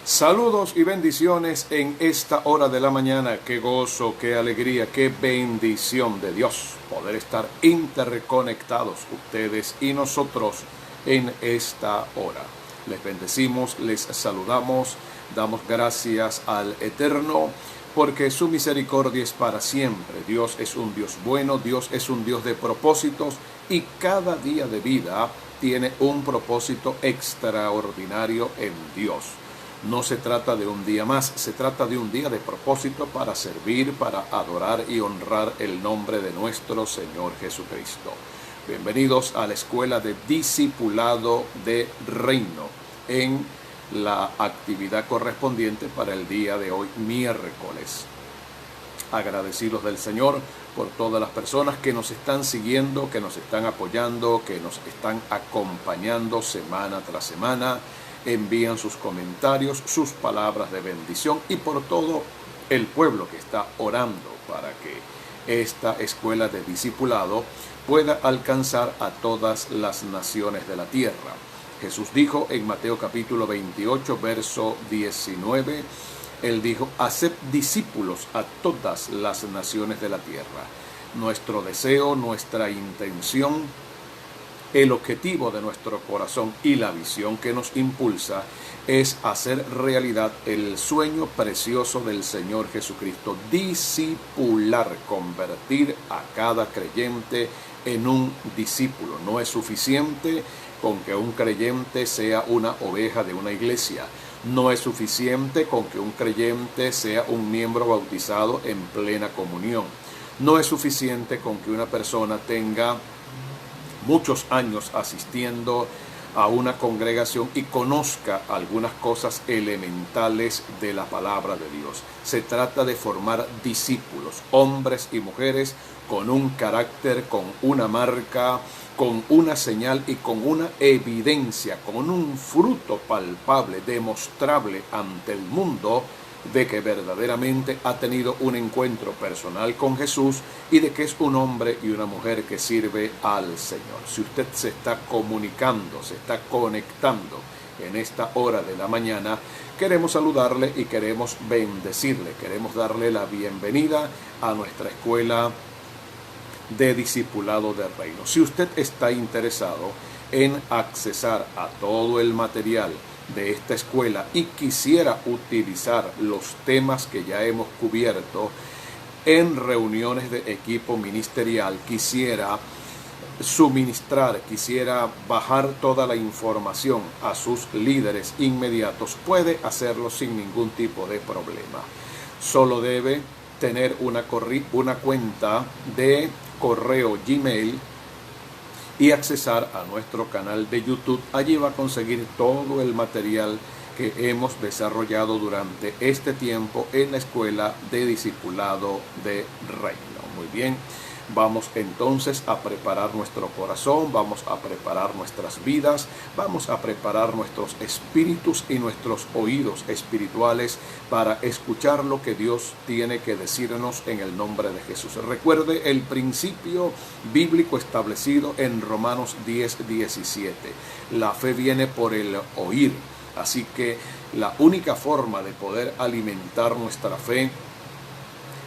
Saludos y bendiciones en esta hora de la mañana. Qué gozo, qué alegría, qué bendición de Dios poder estar interconectados ustedes y nosotros en esta hora. Les bendecimos, les saludamos, damos gracias al Eterno porque su misericordia es para siempre. Dios es un Dios bueno, Dios es un Dios de propósitos y cada día de vida tiene un propósito extraordinario en Dios. No se trata de un día más, se trata de un día de propósito para servir, para adorar y honrar el nombre de nuestro Señor Jesucristo. Bienvenidos a la Escuela de Discipulado de Reino en la actividad correspondiente para el día de hoy, miércoles. Agradecidos del Señor por todas las personas que nos están siguiendo, que nos están apoyando, que nos están acompañando semana tras semana. Envían sus comentarios, sus palabras de bendición y por todo el pueblo que está orando para que esta escuela de discipulado pueda alcanzar a todas las naciones de la tierra. Jesús dijo en Mateo capítulo 28, verso 19, Él dijo, haced discípulos a todas las naciones de la tierra. Nuestro deseo, nuestra intención, el objetivo de nuestro corazón y la visión que nos impulsa es hacer realidad el sueño precioso del Señor Jesucristo, discipular, convertir a cada creyente en un discípulo. No es suficiente con que un creyente sea una oveja de una iglesia. No es suficiente con que un creyente sea un miembro bautizado en plena comunión. No es suficiente con que una persona tenga muchos años asistiendo a una congregación y conozca algunas cosas elementales de la palabra de Dios. Se trata de formar discípulos, hombres y mujeres con un carácter, con una marca, con una señal y con una evidencia, con un fruto palpable, demostrable ante el mundo de que verdaderamente ha tenido un encuentro personal con Jesús y de que es un hombre y una mujer que sirve al Señor. Si usted se está comunicando, se está conectando en esta hora de la mañana, queremos saludarle y queremos bendecirle, queremos darle la bienvenida a nuestra escuela de discipulado de reino. Si usted está interesado en accesar a todo el material de esta escuela y quisiera utilizar los temas que ya hemos cubierto en reuniones de equipo ministerial, quisiera suministrar, quisiera bajar toda la información a sus líderes inmediatos, puede hacerlo sin ningún tipo de problema. Solo debe tener una cuenta de correo Gmail y accesar a nuestro canal de YouTube. Allí va a conseguir todo el material que hemos desarrollado durante este tiempo en la Escuela de Discipulado de Reino. Muy bien, vamos entonces a preparar nuestro corazón, vamos a preparar nuestras vidas, vamos a preparar nuestros espíritus y nuestros oídos espirituales para escuchar lo que Dios tiene que decirnos en el nombre de Jesús. Recuerde el principio bíblico establecido en Romanos 10:17. La fe viene por el oír, así que la única forma de poder alimentar nuestra fe,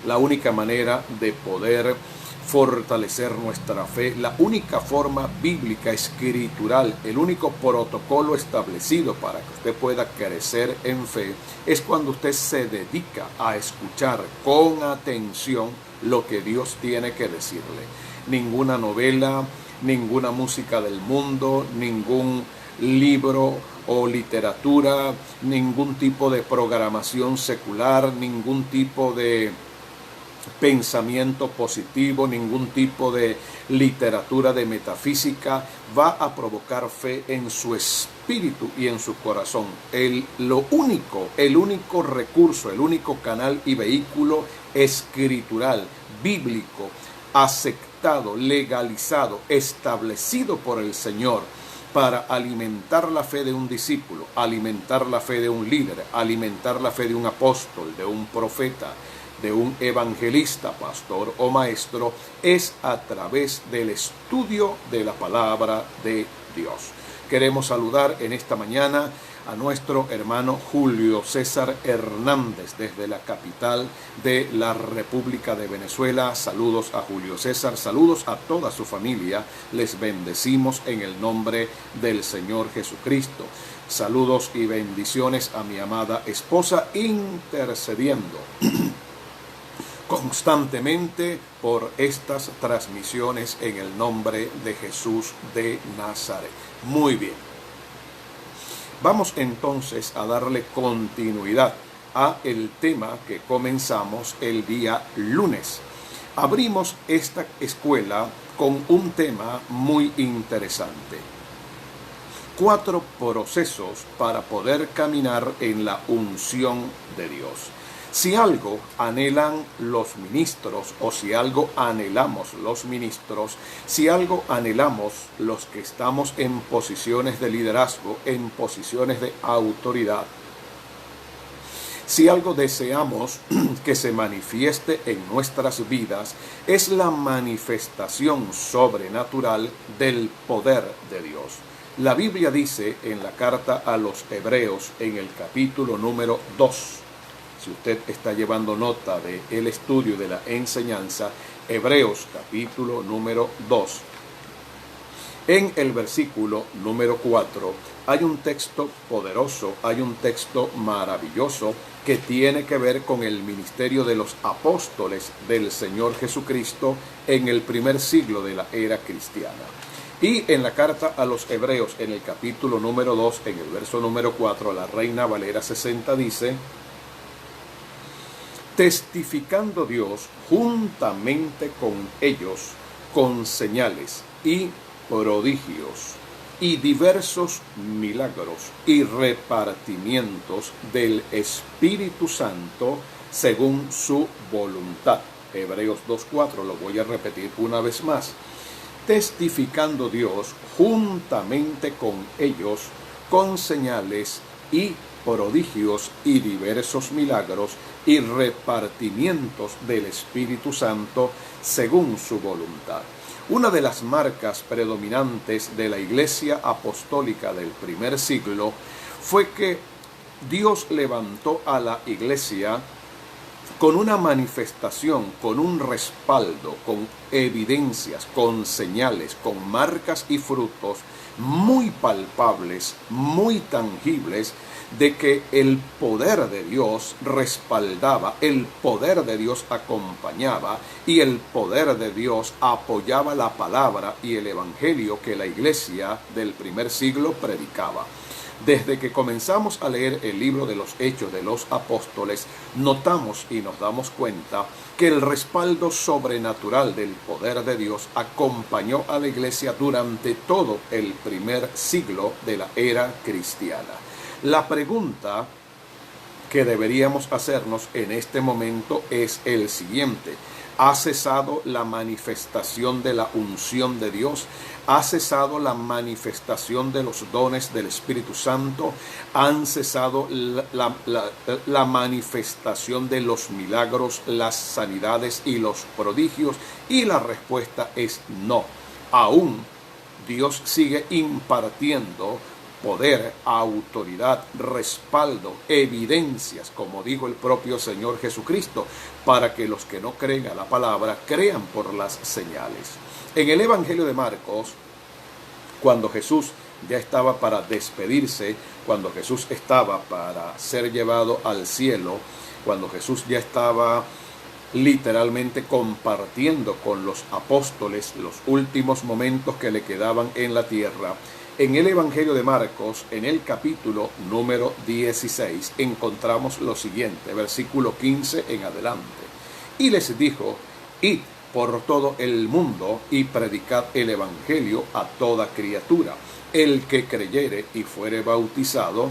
la única manera de poder fortalecer nuestra fe, la única forma bíblica, escritural, el único protocolo establecido para que usted pueda crecer en fe es cuando usted se dedica a escuchar con atención lo que Dios tiene que decirle. Ninguna novela, ninguna música del mundo, ningún libro o literatura, ningún tipo de programación secular, ningún tipo de pensamiento positivo, ningún tipo de literatura de metafísica va a provocar fe en su espíritu y en su corazón. El único recurso, el único canal y vehículo escritural, bíblico, aceptado, legalizado, establecido por el Señor para alimentar la fe de un discípulo, alimentar la fe de un líder, alimentar la fe de un apóstol, de un profeta, de un evangelista, pastor o maestro, es a través del estudio de la palabra de Dios. Queremos saludar en esta mañana a nuestro hermano Julio César Hernández desde la capital de la República de Venezuela. Saludos a Julio César, saludos a toda su familia. Les bendecimos en el nombre del Señor Jesucristo. Saludos y bendiciones a mi amada esposa, intercediendo constantemente por estas transmisiones en el nombre de Jesús de Nazaret. Muy bien. Vamos entonces a darle continuidad a el tema que comenzamos el día lunes. Abrimos esta escuela con un tema muy interesante. 4 procesos para poder caminar en la unción de Dios. Si algo anhelan los ministros, o si algo anhelamos los ministros, si algo anhelamos los que estamos en posiciones de liderazgo, en posiciones de autoridad, si algo deseamos que se manifieste en nuestras vidas, es la manifestación sobrenatural del poder de Dios. La Biblia dice en la carta a los Hebreos, en el capítulo número 2, si usted está llevando nota del estudio de la enseñanza, Hebreos capítulo número 2, en el versículo número 4, hay un texto poderoso, hay un texto maravilloso que tiene que ver con el ministerio de los apóstoles del Señor Jesucristo en el primer siglo de la era cristiana. Y en la carta a los Hebreos, en el capítulo número 2, en el verso número 4, la Reina Valera 60 dice: testificando Dios juntamente con ellos con señales y prodigios y diversos milagros y repartimientos del Espíritu Santo según su voluntad. Hebreos 2:4, lo voy a repetir una vez más. Testificando Dios juntamente con ellos con señales y prodigios y diversos milagros y repartimientos del Espíritu Santo según su voluntad. Una de las marcas predominantes de la Iglesia Apostólica del primer siglo fue que Dios levantó a la Iglesia con una manifestación, con un respaldo, con evidencias, con señales, con marcas y frutos muy palpables, muy tangibles, de que el poder de Dios respaldaba, el poder de Dios acompañaba y el poder de Dios apoyaba la palabra y el evangelio que la iglesia del primer siglo predicaba. Desde que comenzamos a leer el libro de los Hechos de los Apóstoles, notamos y nos damos cuenta que el respaldo sobrenatural del poder de Dios acompañó a la iglesia durante todo el primer siglo de la era cristiana. La pregunta que deberíamos hacernos en este momento es el siguiente: ¿ha cesado la manifestación de la unción de Dios? ¿Ha cesado la manifestación de los dones del Espíritu Santo? ¿Han cesado la manifestación de los milagros, las sanidades y los prodigios? Y la respuesta es no. Aún Dios sigue impartiendo poder, autoridad, respaldo, evidencias, como dijo el propio Señor Jesucristo, para que los que no creen a la palabra crean por las señales. En el Evangelio de Marcos, cuando Jesús ya estaba para despedirse, cuando Jesús estaba para ser llevado al cielo, cuando Jesús ya estaba literalmente compartiendo con los apóstoles los últimos momentos que le quedaban en la tierra, en el Evangelio de Marcos, en el capítulo número 16, encontramos lo siguiente, versículo 15 en adelante. Y les dijo: id por todo el mundo y predicad el Evangelio a toda criatura. El que creyere y fuere bautizado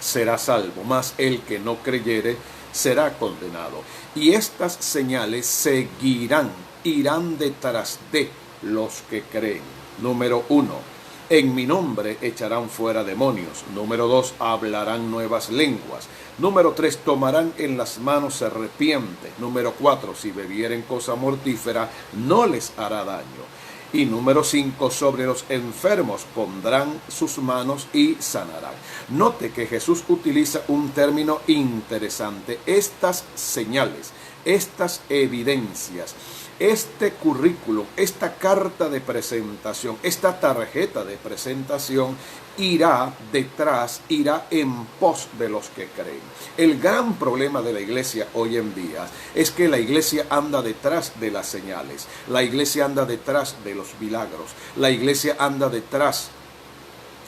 será salvo, mas el que no creyere será condenado. Y estas señales seguirán, irán detrás de los que creen. Número 1. En mi nombre echarán fuera demonios. Número 2, hablarán nuevas lenguas. Número 3, tomarán en las manos serpientes. Número 4, si bebieren cosa mortífera, no les hará daño. Y número 5, sobre los enfermos pondrán sus manos y sanarán. Note que Jesús utiliza un término interesante. Estas señales, estas evidencias, este currículum, esta carta de presentación, esta tarjeta de presentación irá detrás, irá en pos de los que creen. El gran problema de la iglesia hoy en día es que la iglesia anda detrás de las señales, la iglesia anda detrás de los milagros, la iglesia anda detrás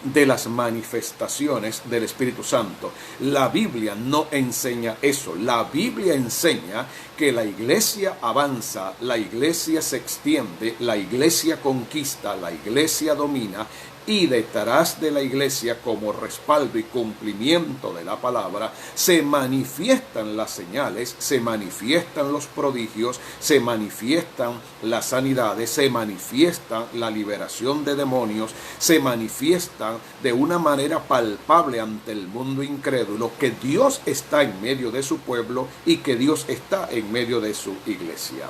de las manifestaciones del Espíritu Santo. La Biblia no enseña eso. La Biblia enseña que la iglesia avanza, la iglesia se extiende, la iglesia conquista, la iglesia domina, y detrás de la iglesia, como respaldo y cumplimiento de la palabra, se manifiestan las señales, se manifiestan los prodigios, se manifiestan las sanidades, se manifiesta la liberación de demonios, se manifiestan de una manera palpable ante el mundo incrédulo que Dios está en medio de su pueblo y que Dios está en medio de su iglesia.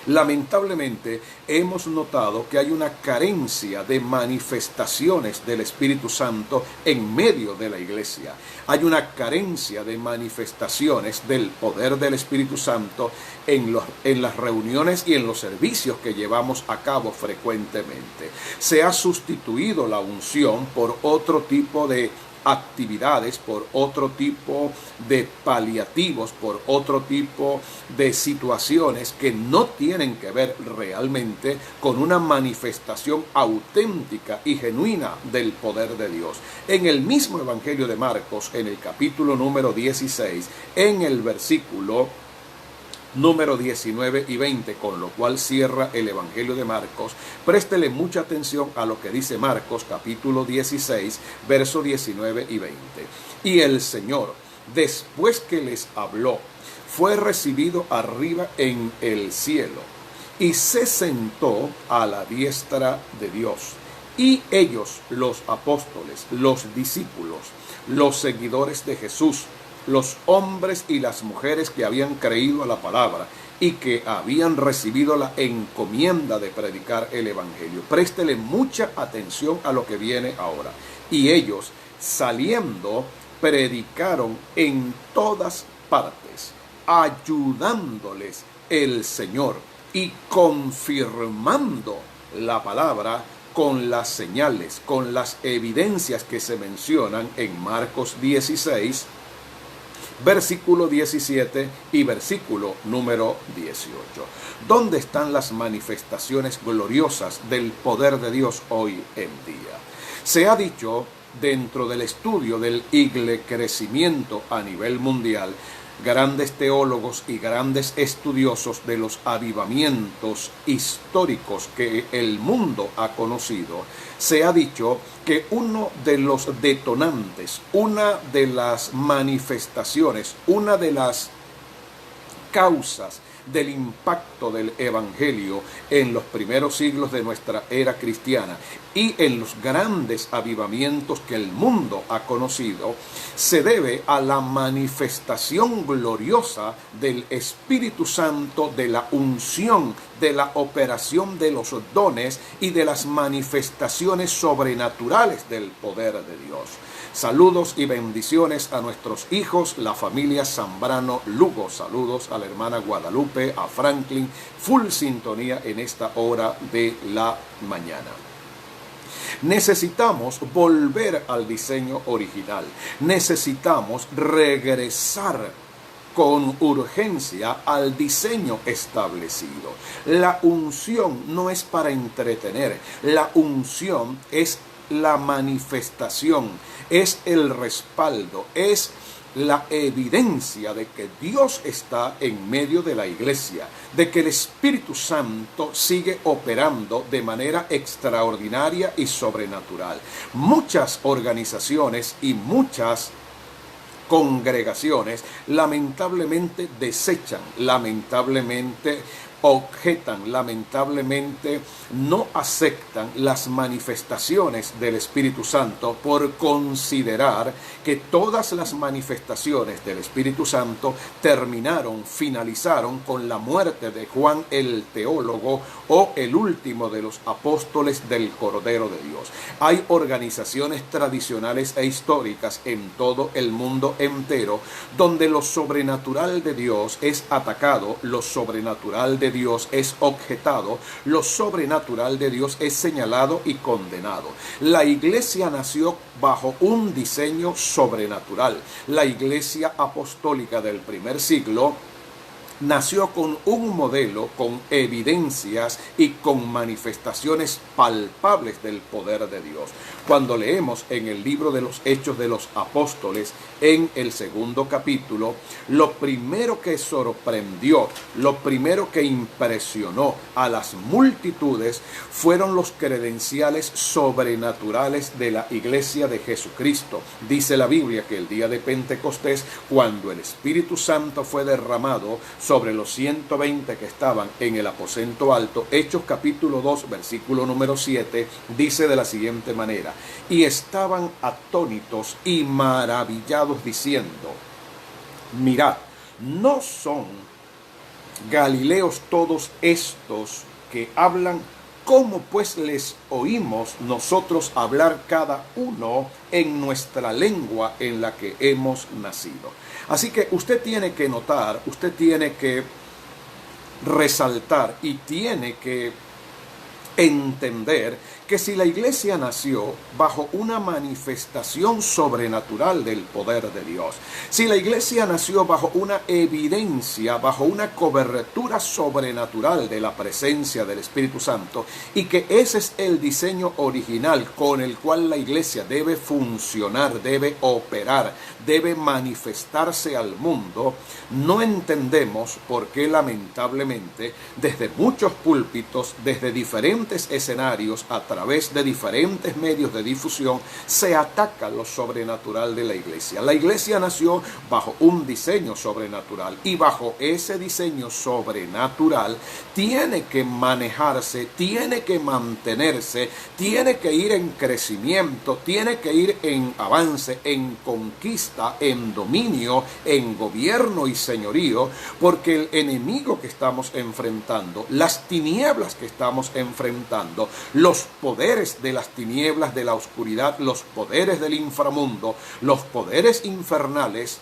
Lamentablemente hemos notado que hay una carencia de manifestaciones del Espíritu Santo en medio de la iglesia. Hay una carencia de manifestaciones del poder del Espíritu Santo en las reuniones y en los servicios que llevamos a cabo frecuentemente. Se ha sustituido la unción por otro tipo de actividades, por otro tipo de paliativos, por otro tipo de situaciones que no tienen que ver realmente con una manifestación auténtica y genuina del poder de Dios. En el mismo Evangelio de Marcos, en el capítulo número 16, en el versículo número 19 y 20, con lo cual cierra el Evangelio de Marcos. Préstele mucha atención a lo que dice Marcos capítulo 16, verso 19 y 20. Y el Señor, después que les habló, fue recibido arriba en el cielo y se sentó a la diestra de Dios. Y ellos, los apóstoles, los discípulos, los seguidores de Jesús, los hombres y las mujeres que habían creído a la palabra y que habían recibido la encomienda de predicar el Evangelio. Préstele mucha atención a lo que viene ahora. Y ellos, saliendo, predicaron en todas partes, ayudándoles el Señor y confirmando la palabra con las señales, con las evidencias que se mencionan en Marcos 16, versículo 17 y versículo número 18. ¿Dónde están las manifestaciones gloriosas del poder de Dios hoy en día? Se ha dicho dentro del estudio del crecimiento a nivel mundial, grandes teólogos y grandes estudiosos de los avivamientos históricos que el mundo ha conocido, se ha dicho que uno de los detonantes, una de las manifestaciones, una de las causas del impacto del Evangelio en los primeros siglos de nuestra era cristiana y en los grandes avivamientos que el mundo ha conocido, se debe a la manifestación gloriosa del Espíritu Santo, de la unción, de la operación de los dones y de las manifestaciones sobrenaturales del poder de Dios. Saludos y bendiciones a nuestros hijos, la familia Zambrano Lugo. Saludos a la hermana Guadalupe, a Franklin. Full sintonía en esta hora de la mañana. Necesitamos volver al diseño original. Necesitamos regresar con urgencia al diseño establecido. La unción no es para entretener. La unción es la manifestación, es el respaldo, es la evidencia de que Dios está en medio de la iglesia, de que el Espíritu Santo sigue operando de manera extraordinaria y sobrenatural. Muchas organizaciones y muchas congregaciones lamentablemente desechan, lamentablemente objetan, lamentablemente, no aceptan las manifestaciones del Espíritu Santo por considerar que todas las manifestaciones del Espíritu Santo finalizaron con la muerte de Juan el teólogo o el último de los apóstoles del Cordero de Dios. Hay organizaciones tradicionales e históricas en todo el mundo entero donde lo sobrenatural de Dios es atacado, lo sobrenatural de Dios es objetado, lo sobrenatural de Dios es señalado y condenado. La iglesia nació bajo un diseño sobrenatural. La iglesia apostólica del primer siglo nació con un modelo, con evidencias y con manifestaciones palpables del poder de Dios. Cuando leemos en el libro de los Hechos de los Apóstoles, en el segundo capítulo, lo primero que sorprendió, lo primero que impresionó a las multitudes fueron los credenciales sobrenaturales de la iglesia de Jesucristo. Dice la Biblia que el día de Pentecostés, cuando el Espíritu Santo fue derramado sobre los 120 que estaban en el aposento alto, Hechos capítulo 2, versículo número 7, dice de la siguiente manera: y estaban atónitos y maravillados diciendo, mirad, ¿no son galileos todos estos que hablan? ¿Cómo pues les oímos nosotros hablar cada uno en nuestra lengua en la que hemos nacido? Así que usted tiene que notar, usted tiene que resaltar y tiene que entender que si la iglesia nació bajo una manifestación sobrenatural del poder de Dios, si la iglesia nació bajo una evidencia, bajo una cobertura sobrenatural de la presencia del Espíritu Santo, y que ese es el diseño original con el cual la iglesia debe funcionar, debe operar, debe manifestarse al mundo, no entendemos por qué lamentablemente desde muchos púlpitos, desde diferentes escenarios, a través de diferentes medios de difusión, se ataca lo sobrenatural de la iglesia. La iglesia nació bajo un diseño sobrenatural y bajo ese diseño sobrenatural tiene que manejarse, tiene que mantenerse, tiene que ir en crecimiento, tiene que ir en avance, en conquista, en dominio, en gobierno y señorío, porque el enemigo que estamos enfrentando, las tinieblas que estamos enfrentando, los poderes de las tinieblas, de la oscuridad, los poderes del inframundo, los poderes infernales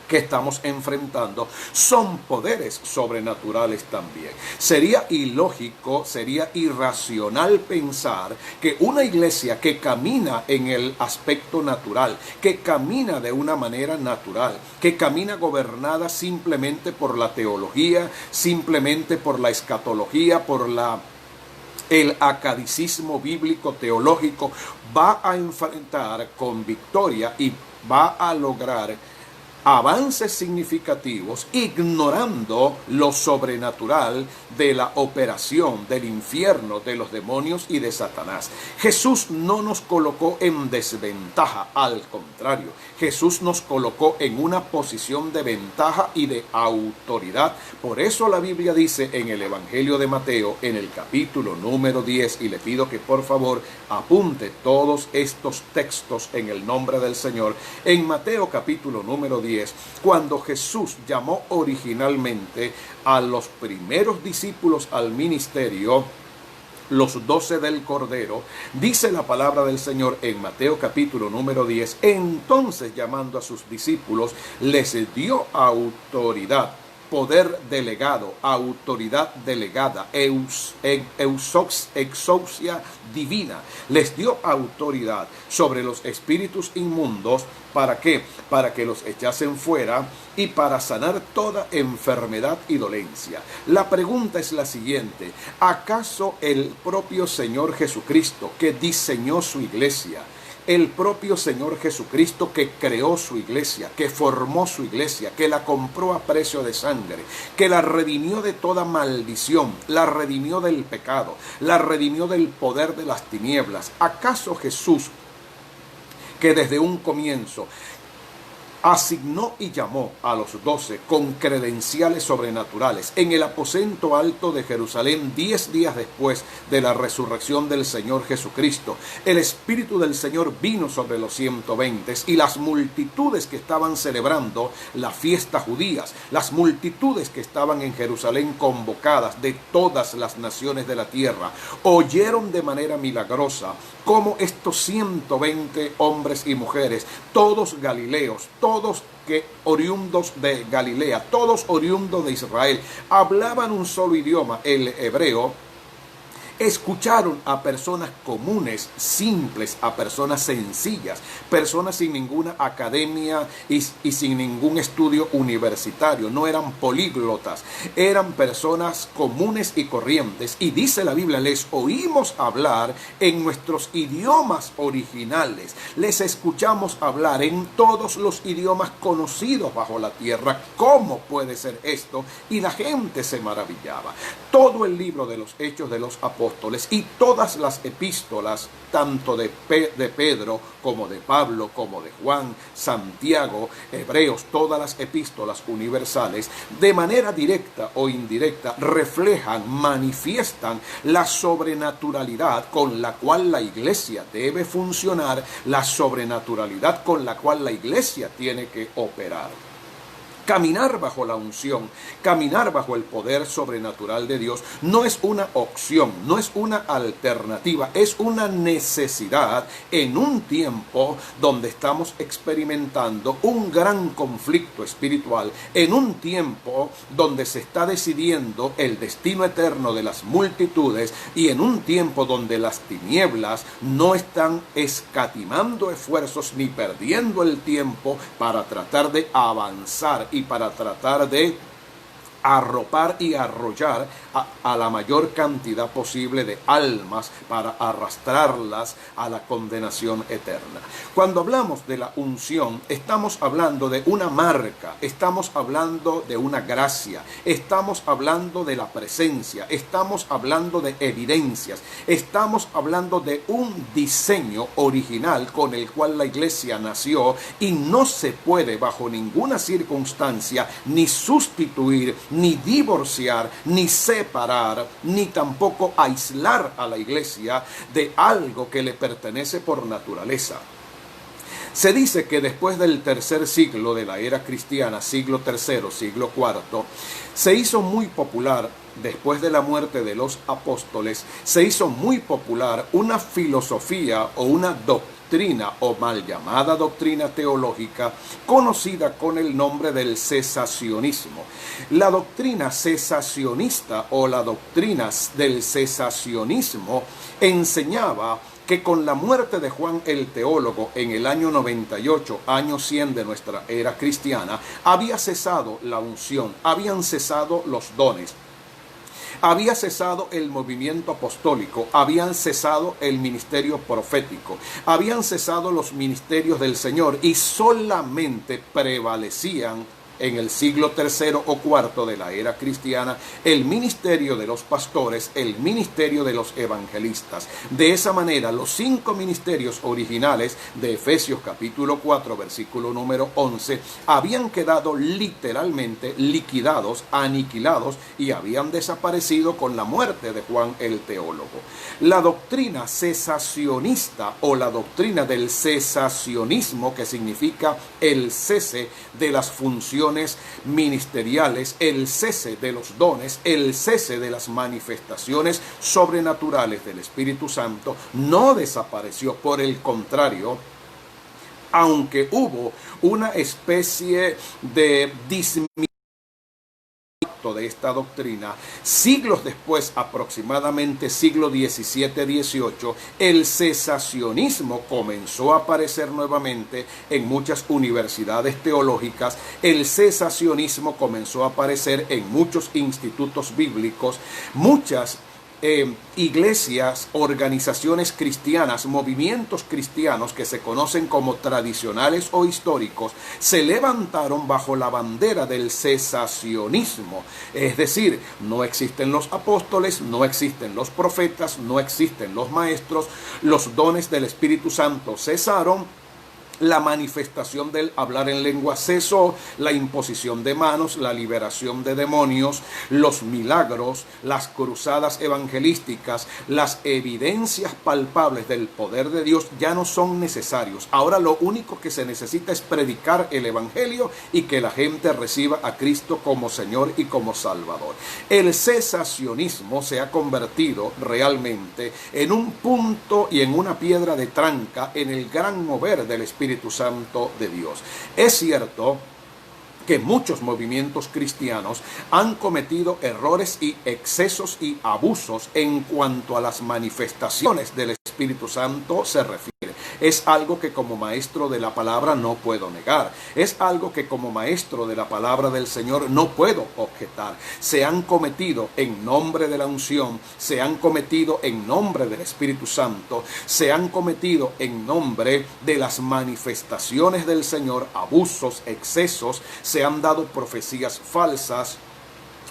que estamos enfrentando, son poderes sobrenaturales también. Sería ilógico, sería irracional pensar que una iglesia que camina en el aspecto natural, que camina de una manera natural, que camina gobernada simplemente por la teología, simplemente por la escatología, por el acadicismo bíblico teológico, va a enfrentar con victoria y va a lograr avances significativos, ignorando lo sobrenatural de la operación del infierno, de los demonios y de Satanás. Jesús no nos colocó en desventaja, al contrario, Jesús nos colocó en una posición de ventaja y de autoridad. Por eso la Biblia dice en el Evangelio de Mateo, en el capítulo número 10, y le pido que por favor apunte todos estos textos en el nombre del Señor, en Mateo capítulo número 10, cuando Jesús llamó originalmente a los primeros discípulos al ministerio, los 12 del Cordero, dice la palabra del Señor en Mateo capítulo número 10, entonces llamando a sus discípulos, les dio autoridad, poder delegado, autoridad delegada, exousia divina. Les dio autoridad sobre los espíritus inmundos. ¿Para qué? Para que los echasen fuera y para sanar toda enfermedad y dolencia. La pregunta es la siguiente: ¿acaso el propio Señor Jesucristo, que diseñó su iglesia, el propio Señor Jesucristo que creó su iglesia, que formó su iglesia, que la compró a precio de sangre, que la redimió de toda maldición, la redimió del pecado, la redimió del poder de las tinieblas? ¿Acaso Jesús, que desde un comienzo asignó y llamó a los 12 con credenciales sobrenaturales en el aposento alto de Jerusalén 10 días después de la resurrección del Señor Jesucristo. El Espíritu del Señor vino sobre los 120 y las multitudes que estaban celebrando la fiesta judías, las multitudes que estaban en Jerusalén convocadas de todas las naciones de la tierra, oyeron de manera milagrosa cómo estos 120 hombres y mujeres, todos galileos, todos oriundos de Galilea, todos oriundos de Israel, hablaban un solo idioma, el hebreo. Escucharon a personas comunes, simples, a personas sencillas, personas sin ninguna academia y sin ningún estudio universitario. No eran políglotas, eran personas comunes y corrientes. Y dice la Biblia, les oímos hablar en nuestros idiomas originales. Les escuchamos hablar en todos los idiomas conocidos bajo la tierra. ¿Cómo puede ser esto? Y la gente se maravillaba. Todo el libro de los Hechos de los Apóstoles y todas las epístolas, tanto de Pedro como de Pablo, como de Juan, Santiago, Hebreos, todas las epístolas universales, de manera directa o indirecta, reflejan, manifiestan la sobrenaturalidad con la cual la iglesia debe funcionar, la sobrenaturalidad con la cual la iglesia tiene que operar. Caminar bajo la unción, caminar bajo el poder sobrenatural de Dios no es una opción, no es una alternativa, es una necesidad en un tiempo donde estamos experimentando un gran conflicto espiritual, en un tiempo donde se está decidiendo el destino eterno de las multitudes y en un tiempo donde las tinieblas no están escatimando esfuerzos ni perdiendo el tiempo para tratar de avanzar y para tratar de arropar y arrollar a la mayor cantidad posible de almas para arrastrarlas a la condenación eterna. Cuando hablamos de la unción, estamos hablando de una marca, estamos hablando de una gracia, estamos hablando de la presencia, estamos hablando de evidencias, estamos hablando de un diseño original con el cual la iglesia nació y no se puede bajo ninguna circunstancia ni sustituir, ni divorciar, ni separar, ni tampoco aislar a la iglesia de algo que le pertenece por naturaleza. Se dice que después del tercer siglo de la era cristiana, siglo III, siglo IV, se hizo muy popular, después de la muerte de los apóstoles, se hizo muy popular una filosofía o una doctrina o mal llamada doctrina teológica conocida con el nombre del cesacionismo. La doctrina cesacionista o la doctrina del cesacionismo enseñaba que con la muerte de Juan el teólogo en el año 98, año 100 de nuestra era cristiana, había cesado la unción, habían cesado los dones. Había cesado el movimiento apostólico, habían cesado el ministerio profético, habían cesado los ministerios del Señor y solamente prevalecían en el siglo III o IV de la era cristiana el ministerio de los pastores, el ministerio de los evangelistas. De esa manera, los 5 ministerios originales de Efesios capítulo 4, versículo número 11, habían quedado literalmente liquidados, aniquilados y habían desaparecido con la muerte de Juan el teólogo. La doctrina cesacionista o la doctrina del cesacionismo, que significa el cese de las funciones ministeriales, el cese de los dones, el cese de las manifestaciones sobrenaturales del Espíritu Santo, no desapareció. Por el contrario, aunque hubo una especie de disminución de esta doctrina, siglos después, aproximadamente siglo XVII-XVIII, el cesacionismo comenzó a aparecer nuevamente en muchas universidades teológicas, el cesacionismo comenzó a aparecer en muchos institutos bíblicos, muchas iglesias, organizaciones cristianas, movimientos cristianos que se conocen como tradicionales o históricos, se levantaron bajo la bandera del cesacionismo. Es decir, no existen los apóstoles, no existen los profetas, no existen los maestros, los dones del Espíritu Santo cesaron. la manifestación del hablar en lengua cesó, la imposición de manos, la liberación de demonios, los milagros, las cruzadas evangelísticas, las evidencias palpables del poder de Dios ya no son necesarios. Ahora lo único que se necesita es predicar el evangelio y que la gente reciba a Cristo como Señor y como Salvador. El cesacionismo se ha convertido realmente en un punto y en una piedra de tranca en el gran mover del Espíritu Santo de Dios. Es cierto que muchos movimientos cristianos han cometido errores y excesos y abusos en cuanto a las manifestaciones del Espíritu Santo se refiere. Es algo que como maestro de la palabra no puedo negar. Es algo que como maestro de la palabra del Señor no puedo objetar. Se han cometido en nombre de la unción, se han cometido en nombre del Espíritu Santo, se han cometido en nombre de las manifestaciones del Señor, abusos, excesos, se han dado profecías falsas.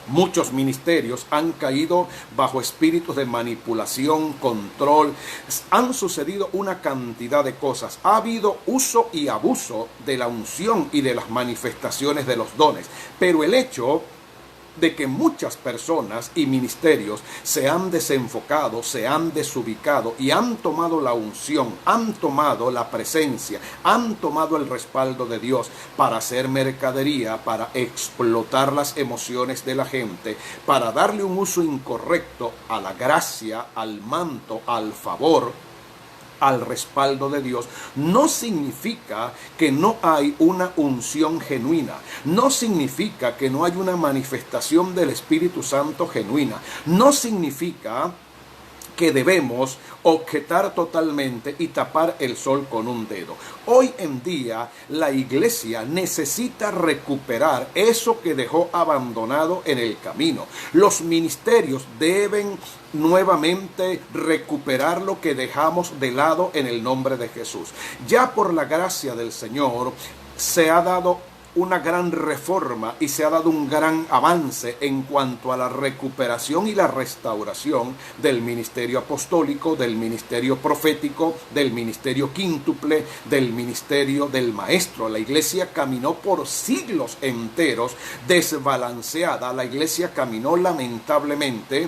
Muchos ministerios han caído bajo espíritus de manipulación, control. Han sucedido una cantidad de cosas. Ha habido uso y abuso de la unción y de las manifestaciones de los dones. Pero el hecho de que muchas personas y ministerios se han desenfocado, se han desubicado y han tomado la unción, han tomado la presencia, han tomado el respaldo de Dios para hacer mercadería, para explotar las emociones de la gente, para darle un uso incorrecto a la gracia, al manto, al favor, al respaldo de Dios, no significa que no hay una unción genuina, no significa que no hay una manifestación del Espíritu Santo genuina, no significa que debemos objetar totalmente y tapar el sol con un dedo. Hoy en día la iglesia necesita recuperar eso que dejó abandonado en el camino. Los ministerios deben nuevamente recuperar lo que dejamos de lado en el nombre de Jesús. Ya por la gracia del Señor se ha dado una gran reforma y se ha dado un gran avance en cuanto a la recuperación y la restauración del ministerio apostólico, del ministerio profético, del ministerio quíntuple, del ministerio del maestro. La iglesia caminó por siglos enteros desbalanceada. La iglesia caminó lamentablemente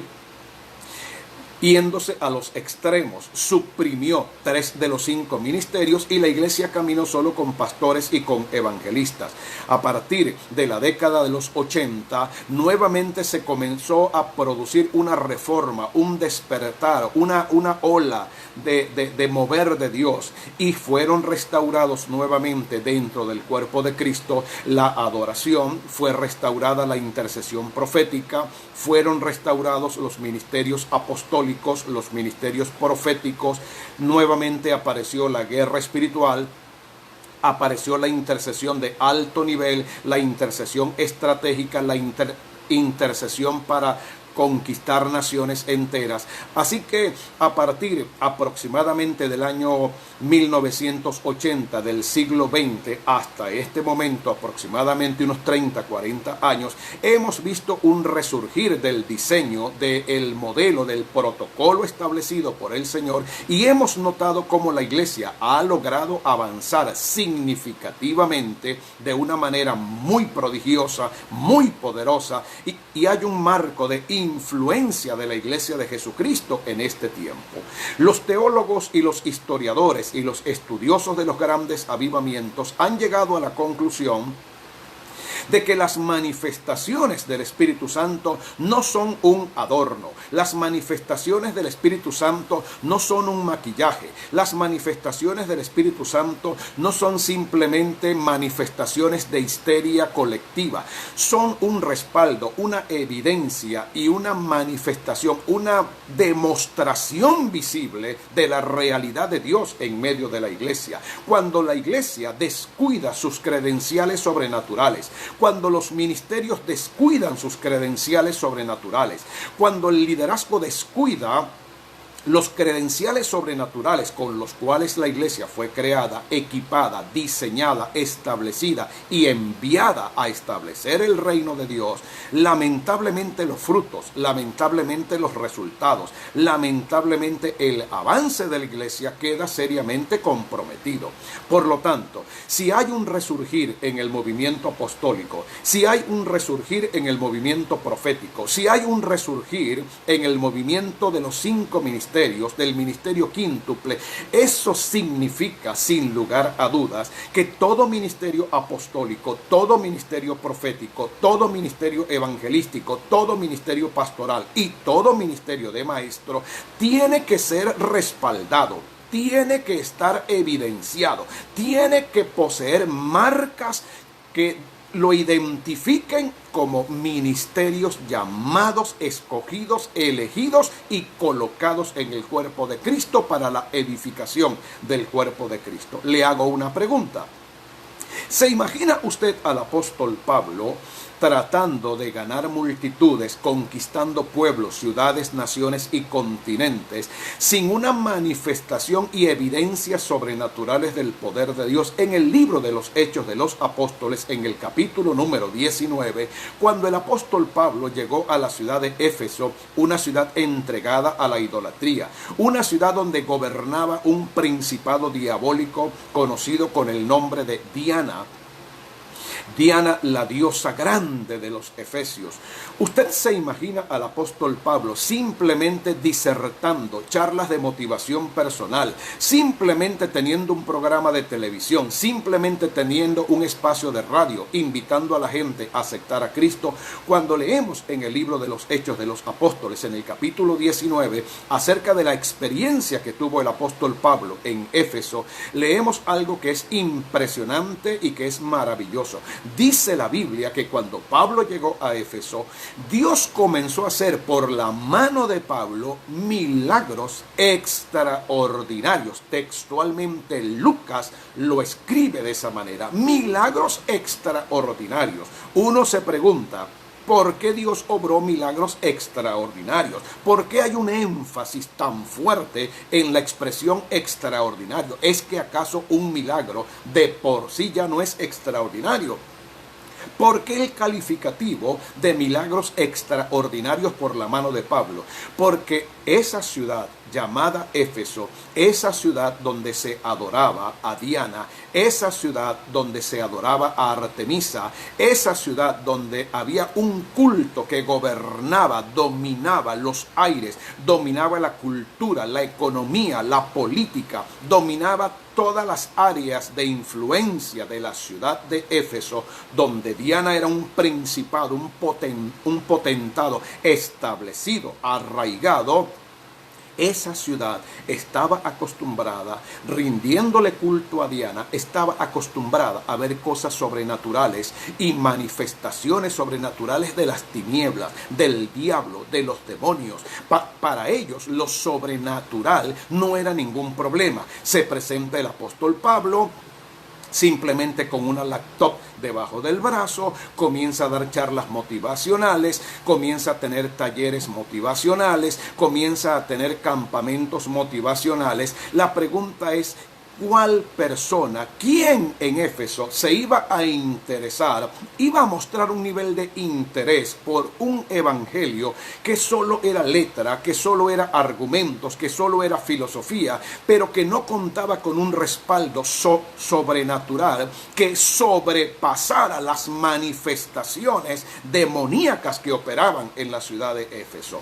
yéndose a los extremos, suprimió 3 de los 5 ministerios y la iglesia caminó solo con pastores y con evangelistas. A partir de la década de los 80, nuevamente se comenzó a producir una reforma, un despertar, una ola de mover de Dios, y fueron restaurados nuevamente dentro del cuerpo de Cristo la adoración, fue restaurada la intercesión profética, fueron restaurados los ministerios apostólicos, los ministerios proféticos, nuevamente apareció la guerra espiritual, apareció la intercesión de alto nivel, la intercesión estratégica, la intercesión para conquistar naciones enteras. Así que a partir aproximadamente del año 1980 del siglo XX hasta este momento, aproximadamente unos 30-40 años, hemos visto un resurgir del diseño, del modelo, del protocolo establecido por el Señor, y hemos notado cómo la iglesia ha logrado avanzar significativamente de una manera muy prodigiosa, muy poderosa, y hay un marco de influencia de la iglesia de Jesucristo en este tiempo. Los teólogos y los historiadores y los estudiosos de los grandes avivamientos han llegado a la conclusión de que las manifestaciones del Espíritu Santo no son un adorno. Las manifestaciones del Espíritu Santo no son un maquillaje. Las manifestaciones del Espíritu Santo no son simplemente manifestaciones de histeria colectiva. Son un respaldo, una evidencia y una manifestación, una demostración visible de la realidad de Dios en medio de la iglesia. Cuando la iglesia descuida sus credenciales sobrenaturales, cuando los ministerios descuidan sus credenciales sobrenaturales, cuando el liderazgo descuida Los credenciales sobrenaturales con los cuales la iglesia fue creada, equipada, diseñada, establecida y enviada a establecer el reino de Dios, lamentablemente los frutos, lamentablemente los resultados, lamentablemente el avance de la iglesia queda seriamente comprometido. Por lo tanto, si hay un resurgir en el movimiento apostólico, si hay un resurgir en el movimiento profético, si hay un resurgir en el movimiento de los 5 ministerios, del ministerio quíntuple, eso significa sin lugar a dudas que todo ministerio apostólico, todo ministerio profético, todo ministerio evangelístico, todo ministerio pastoral y todo ministerio de maestro tiene que ser respaldado, tiene que estar evidenciado, tiene que poseer marcas que lo identifiquen como ministerios llamados, escogidos, elegidos y colocados en el cuerpo de Cristo para la edificación del cuerpo de Cristo. Le hago una pregunta. ¿Se imagina usted al apóstol Pablo tratando de ganar multitudes, conquistando pueblos, ciudades, naciones y continentes, sin una manifestación y evidencias sobrenaturales del poder de Dios? En el libro de los Hechos de los Apóstoles, en el capítulo número 19, cuando el apóstol Pablo llegó a la ciudad de Éfeso, una ciudad entregada a la idolatría, una ciudad donde gobernaba un principado diabólico conocido con el nombre de Diana, la diosa grande de los efesios. Usted se imagina al apóstol Pablo simplemente disertando charlas de motivación personal, simplemente teniendo un programa de televisión, simplemente teniendo un espacio de radio, invitando a la gente a aceptar a Cristo. Cuando leemos en el libro de los Hechos de los Apóstoles, en el capítulo 19, acerca de la experiencia que tuvo el apóstol Pablo en Éfeso, leemos algo que es impresionante y que es maravilloso. Dice la Biblia que cuando Pablo llegó a Éfeso, Dios comenzó a hacer por la mano de Pablo milagros extraordinarios. Textualmente Lucas lo escribe de esa manera, milagros extraordinarios. Uno se pregunta, ¿por qué Dios obró milagros extraordinarios? ¿Por qué hay un énfasis tan fuerte en la expresión extraordinario? ¿Es que acaso un milagro de por sí ya no es extraordinario? ¿Por qué el calificativo de milagros extraordinarios por la mano de Pablo? Porque esa ciudad llamada Éfeso, esa ciudad donde se adoraba a Diana, esa ciudad donde se adoraba a Artemisa, esa ciudad donde había un culto que gobernaba, dominaba los aires, dominaba la cultura, la economía, la política, dominaba todas las áreas de influencia de la ciudad de Éfeso, donde Diana era un principado, un potentado establecido, arraigado. Esa ciudad estaba acostumbrada, rindiéndole culto a Diana, estaba acostumbrada a ver cosas sobrenaturales y manifestaciones sobrenaturales de las tinieblas, del diablo, de los demonios. Para ellos lo sobrenatural no era ningún problema. Se presenta el apóstol Pablo simplemente con una laptop debajo del brazo, comienza a dar charlas motivacionales, comienza a tener talleres motivacionales, comienza a tener campamentos motivacionales. La pregunta es, ¿cuál persona, quién en Éfeso se iba a interesar, iba a mostrar un nivel de interés por un evangelio que solo era letra, que solo era argumentos, que solo era filosofía, pero que no contaba con un respaldo sobrenatural que sobrepasara las manifestaciones demoníacas que operaban en la ciudad de Éfeso?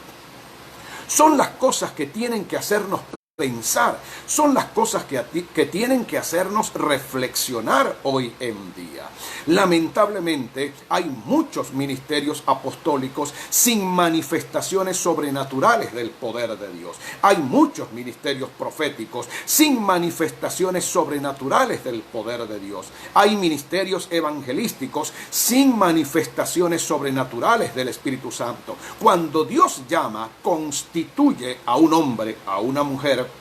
Son las cosas que tienen que hacernos pensar, son las cosas que tienen que hacernos reflexionar hoy en día. Lamentablemente hay muchos ministerios apostólicos sin manifestaciones sobrenaturales del poder de Dios. Hay muchos ministerios proféticos sin manifestaciones sobrenaturales del poder de Dios. Hay ministerios evangelísticos sin manifestaciones sobrenaturales del Espíritu Santo. Cuando Dios llama, constituye a un hombre, a una mujer,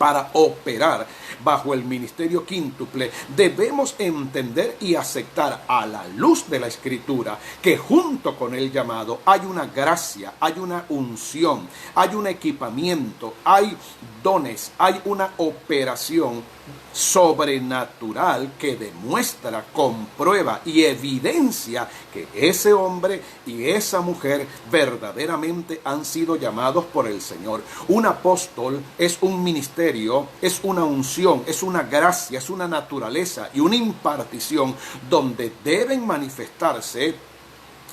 para operar bajo el ministerio quíntuple, debemos entender y aceptar a la luz de la Escritura que junto con el llamado hay una gracia, hay una unción, hay un equipamiento, hay dones, hay una operación sobrenatural que demuestra, comprueba y evidencia que ese hombre y esa mujer verdaderamente han sido llamados por el Señor. Un apóstol es un ministerio, es una unción, es una gracia, es una naturaleza y una impartición donde deben manifestarse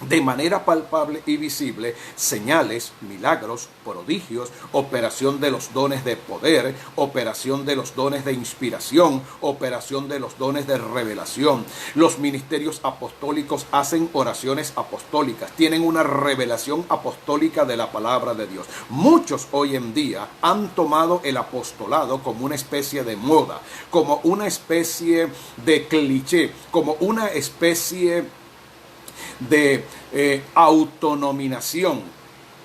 de manera palpable y visible señales, milagros, prodigios, operación de los dones de poder, operación de los dones de inspiración, operación de los dones de revelación. Los ministerios apostólicos hacen oraciones apostólicas, tienen una revelación apostólica de la palabra de Dios. Muchos hoy en día han tomado el apostolado como una especie de moda, como una especie de cliché, como una especie de autonominación,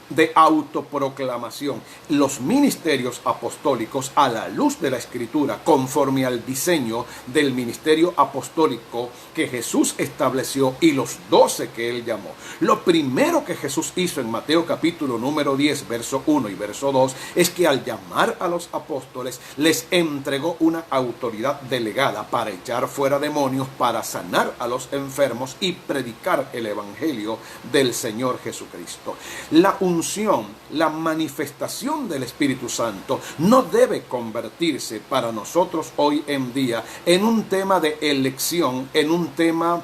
de autoproclamación. Los ministerios apostólicos, a la luz de la Escritura, conforme al diseño del ministerio apostólico que Jesús estableció y los 12 que él llamó. Lo primero que Jesús hizo en Mateo capítulo número 10, verso 1 y verso 2, es que al llamar a los apóstoles les entregó una autoridad delegada para echar fuera demonios, para sanar a los enfermos y predicar el evangelio del Señor Jesucristo. La unción, la manifestación del Espíritu Santo no debe convertirse para nosotros hoy en día en un tema de elección, en un tema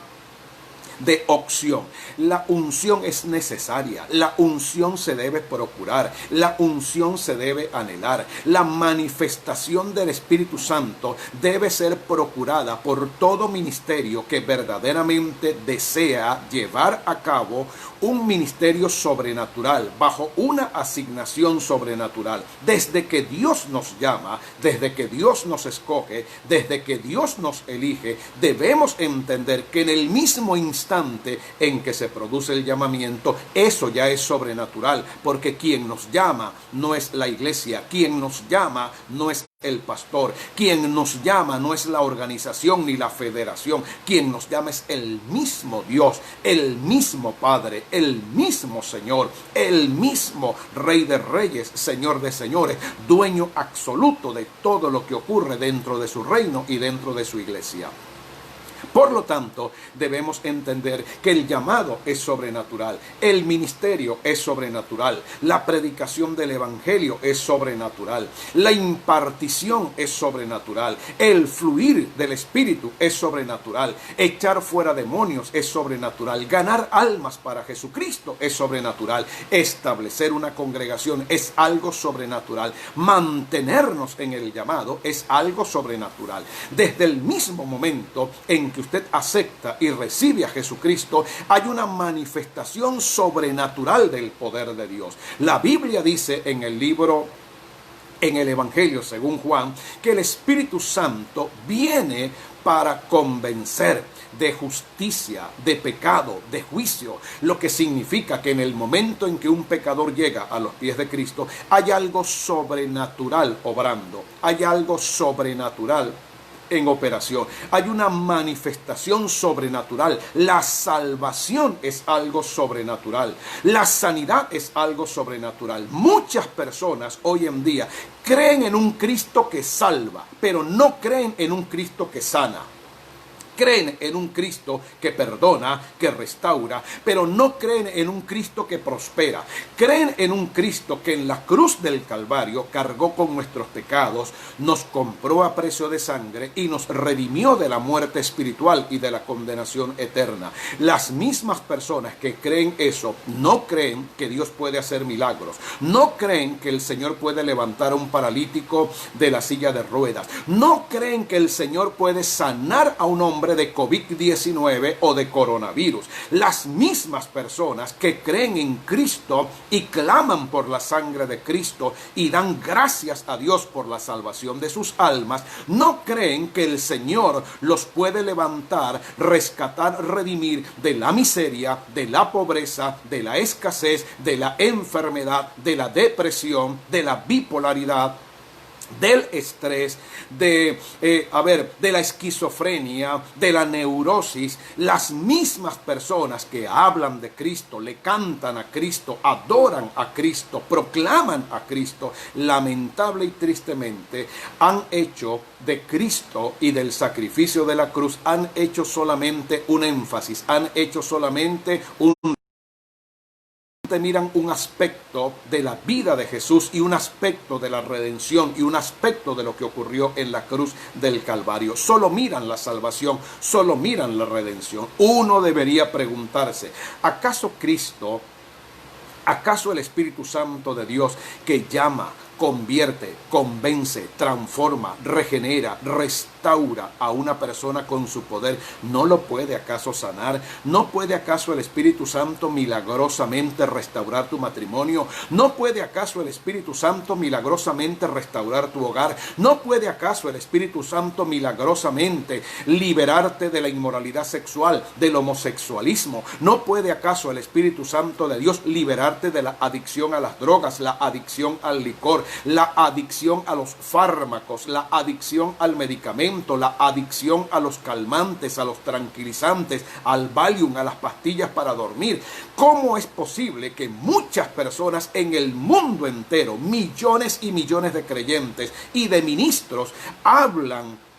de opción. La unción es necesaria, la unción se debe procurar, la unción se debe anhelar. La manifestación del Espíritu Santo debe ser procurada por todo ministerio que verdaderamente desea llevar a cabo un ministerio sobrenatural, bajo una asignación sobrenatural. Desde que Dios nos llama, desde que Dios nos escoge, desde que Dios nos elige, debemos entender que en el mismo instante en que se produce el llamamiento, eso ya es sobrenatural, porque quien nos llama no es la iglesia, quien nos llama no es el pastor, quien nos llama no es la organización ni la federación, quien nos llama es el mismo Dios, el mismo Padre, el mismo Señor, el mismo Rey de Reyes, Señor de Señores, dueño absoluto de todo lo que ocurre dentro de su reino y dentro de su iglesia. Por lo tanto, debemos entender que el llamado es sobrenatural, el ministerio es sobrenatural, la predicación del evangelio es sobrenatural, la impartición es sobrenatural, el fluir del Espíritu es sobrenatural, echar fuera demonios es sobrenatural, ganar almas para Jesucristo es sobrenatural, establecer una congregación es algo sobrenatural, mantenernos en el llamado es algo sobrenatural. Desde el mismo momento en que usted acepta y recibe a Jesucristo, hay una manifestación sobrenatural del poder de Dios. La Biblia dice en el Evangelio según Juan, que el Espíritu Santo viene para convencer de justicia, de pecado, de juicio, lo que significa que en el momento en que un pecador llega a los pies de Cristo, hay algo sobrenatural obrando, hay algo sobrenatural en operación, hay una manifestación sobrenatural. La salvación es algo sobrenatural, la sanidad es algo sobrenatural. Muchas personas hoy en día creen en un Cristo que salva, pero no creen en un Cristo que sana. Creen en un Cristo que perdona, que restaura, pero no creen en un Cristo que prospera. Creen en un Cristo que en la cruz del Calvario cargó con nuestros pecados, nos compró a precio de sangre y nos redimió de la muerte espiritual y de la condenación eterna. Las mismas personas que creen eso no creen que Dios puede hacer milagros, no creen que el Señor puede levantar a un paralítico de la silla de ruedas, no creen que el Señor puede sanar a un hombre de COVID-19 o de coronavirus. Las mismas personas que creen en Cristo y claman por la sangre de Cristo y dan gracias a Dios por la salvación de sus almas, no creen que el Señor los puede levantar, rescatar, redimir de la miseria, de la pobreza, de la escasez, de la enfermedad, de la depresión, de la bipolaridad, del estrés, de la esquizofrenia, de la neurosis. Las mismas personas que hablan de Cristo, le cantan a Cristo, adoran a Cristo, proclaman a Cristo, lamentable y tristemente han hecho de Cristo y del sacrificio de la cruz, han hecho solamente un énfasis, han hecho solamente miran un aspecto de la vida de Jesús y un aspecto de la redención y un aspecto de lo que ocurrió en la cruz del Calvario. Solo miran la salvación, solo miran la redención. Uno debería preguntarse, ¿acaso Cristo, acaso el Espíritu Santo de Dios que llama, convierte, convence, transforma, regenera, restaura a una persona con su poder, no lo puede acaso sanar? ¿No puede acaso el Espíritu Santo milagrosamente restaurar tu matrimonio? ¿No puede acaso el Espíritu Santo milagrosamente restaurar tu hogar? ¿No puede acaso el Espíritu Santo milagrosamente liberarte de la inmoralidad sexual, del homosexualismo? ¿No puede acaso el Espíritu Santo de Dios liberarte de la adicción a las drogas, la adicción al licor, la adicción a los fármacos, la adicción al medicamento, la adicción a los calmantes, a los tranquilizantes, al Valium, a las pastillas para dormir? ¿Cómo es posible que muchas personas en el mundo entero, millones y millones de creyentes y de ministros, hablan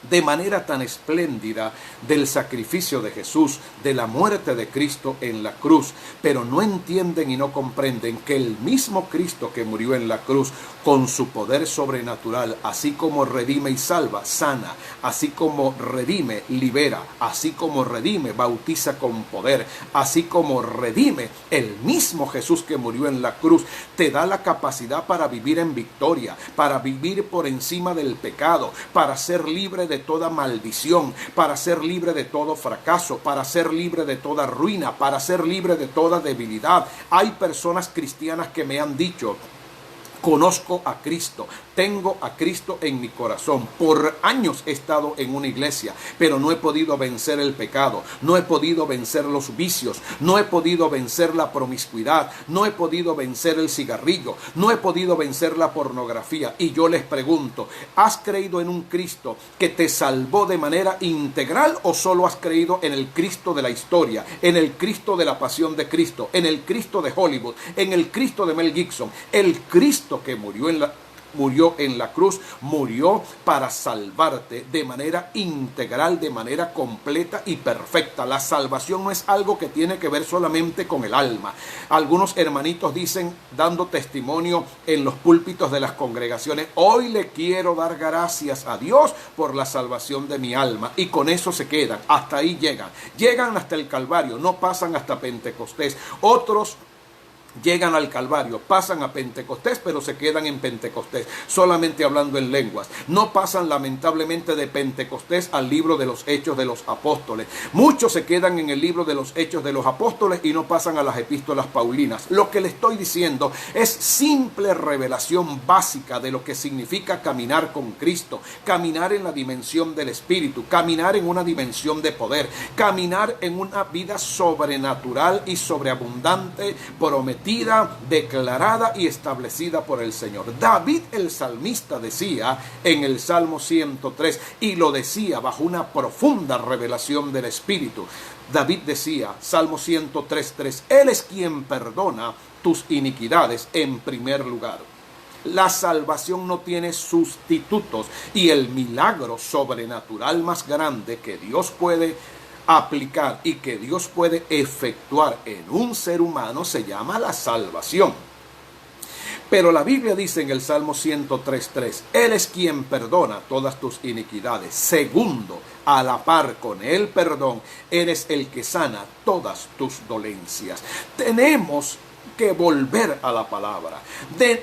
de manera tan espléndida del sacrificio de Jesús, de la muerte de Cristo en la cruz, pero no entienden y no comprenden que el mismo Cristo que murió en la cruz, con su poder sobrenatural, así como redime y salva, sana, así como redime, libera, así como redime, bautiza con poder, así como redime, el mismo Jesús que murió en la cruz, te da la capacidad para vivir en victoria, para vivir por encima del pecado, para ser libre de toda maldición, para ser libre de todo fracaso, para ser libre de toda ruina, para ser libre de toda debilidad. Hay personas cristianas que me han dicho: conozco a Cristo, tengo a Cristo en mi corazón. Por años he estado en una iglesia, pero no he podido vencer el pecado, no he podido vencer los vicios, no he podido vencer la promiscuidad, no he podido vencer el cigarrillo, no he podido vencer la pornografía. Y yo les pregunto, ¿has creído en un Cristo que te salvó de manera integral o solo has creído en el Cristo de la historia, en el Cristo de la pasión de Cristo, en el Cristo de Hollywood, en el Cristo de Mel Gibson? El Cristo que murió en la cruz, murió para salvarte de manera integral, de manera completa y perfecta. La salvación no es algo que tiene que ver solamente con el alma. Algunos hermanitos dicen, dando testimonio en los púlpitos de las congregaciones: hoy le quiero dar gracias a Dios por la salvación de mi alma. Y con eso se quedan, hasta ahí llegan hasta el Calvario, no pasan hasta Pentecostés. Otros llegan al Calvario, pasan a Pentecostés, pero se quedan en Pentecostés, solamente hablando en lenguas. No pasan lamentablemente de Pentecostés al libro de los Hechos de los Apóstoles. Muchos se quedan en el libro de los Hechos de los Apóstoles y no pasan a las epístolas paulinas. Lo que le estoy diciendo es simple revelación básica de lo que significa caminar con Cristo, caminar en la dimensión del Espíritu, caminar en una dimensión de poder, caminar en una vida sobrenatural y sobreabundante, prometida, declarada y establecida por el Señor. David el salmista decía en el Salmo 103, y lo decía bajo una profunda revelación del Espíritu. David decía, Salmo 103:3, Él es quien perdona tus iniquidades en primer lugar. La salvación no tiene sustitutos, y el milagro sobrenatural más grande que Dios puede aplicar y que Dios puede efectuar en un ser humano se llama la salvación. Pero la Biblia dice en el Salmo 103:3, Él es quien perdona todas tus iniquidades. Segundo, a la par con el perdón, eres el que sana todas tus dolencias. Tenemos que volver a la palabra.